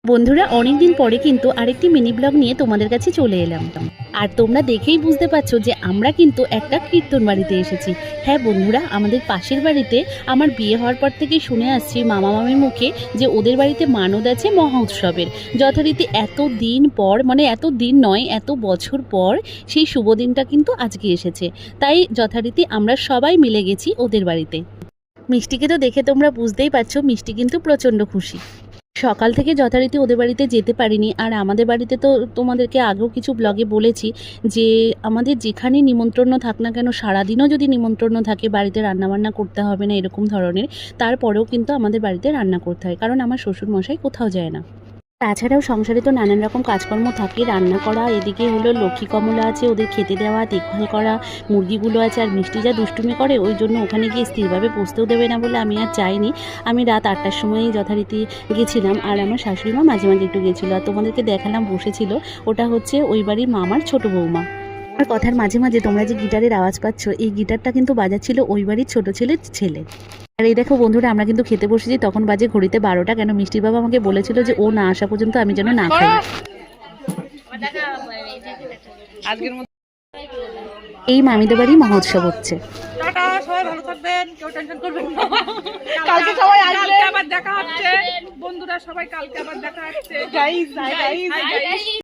বন্ধুরা অনেকদিন পরে কিন্তু আরেকটি মিনি ব্লগ নিয়ে তোমাদের কাছে চলে এলাম। আর তোমরা দেখেই বুঝতে পারছো যে আমরা কিন্তু একটা কীর্তন বাড়িতে এসেছি। হ্যাঁ বন্ধুরা, আমাদের পাশের বাড়িতে আমার বিয়ে হওয়ার পর থেকে শুনে আসছি মামা মামির মুখে যে ওদের বাড়িতে মানদ আছে মহা উৎসবের। যথারীতি এত দিন পর, মানে এত দিন নয়, এত বছর পর সেই শুভ দিনটা কিন্তু আজকে এসেছে। তাই যথারীতি আমরা সবাই মিলে গেছি ওদের বাড়িতে। মিষ্টিকে তো দেখে তোমরা বুঝতেই পারছো, মিষ্টি কিন্তু প্রচণ্ড খুশি। সকাল থেকে যথারীতি ওদের বাড়িতে যেতে পারিনি। আর আমাদের বাড়িতে তো তোমাদেরকে আগেও কিছু ব্লগে বলেছি যে আমাদের যেখানে নিমন্ত্রণ থাক না কেন, সারাদিনও যদি নিমন্ত্রণ থাকে বাড়িতে রান্নাবান্না করতে হবে না এরকম ধরনের, তারপরেও কিন্তু আমাদের বাড়িতে রান্না করতে হয়, কারণ আমার শ্বশুরমশাই কোথাও যায় না। তাছাড়াও সংসারে তো নানান রকম কাজকর্ম থাকে, রান্না করা, এদিকে হলো লক্ষ্মী কমলা আছে ওদের খেতে দেওয়া, দেখভাল করা, মুরগিগুলো আছে। আর মিষ্টি যা দুষ্টুমি করে ওই জন্য ওখানে গিয়ে স্থিরভাবে বসতেও দেবে না বলে আমি আর যাইনি। আমি রাত 8টার সময়ই যথারীতি গেছিলাম। আর আমার শাশুড়ি মা মাঝে মাঝে একটু গেছিলো। আর তোমাদেরকে দেখালাম বসেছিল, ওটা হচ্ছে ওই বাড়ির মামার ছোট বৌমা। আমার কথার মাঝে মাঝে তোমরা যে গিটারের আওয়াজ পাচ্ছ, এই গিটারটা কিন্তু বাজাচ্ছিল ওই বাড়ির ছোট ছেলের ছেলে। আর এই দেখো বন্ধুরা, আমরা কিন্তু খেতে বসেছি, তখন বাজে ঘড়িতে 12টা। কেন মিষ্টির বাবা আমাকে বলেছিল যে ও না আসা পর্যন্ত আমি যেন না খাই। এই মামিদের বাড়ি মহোৎসব হচ্ছে। সবাই ভালো থাকবেন, কেউ টেনশন করবেন না। কালকে সবাই আসবে, আবার দেখা হচ্ছে বন্ধুরা, সবাই কালকে আবার দেখা হচ্ছে।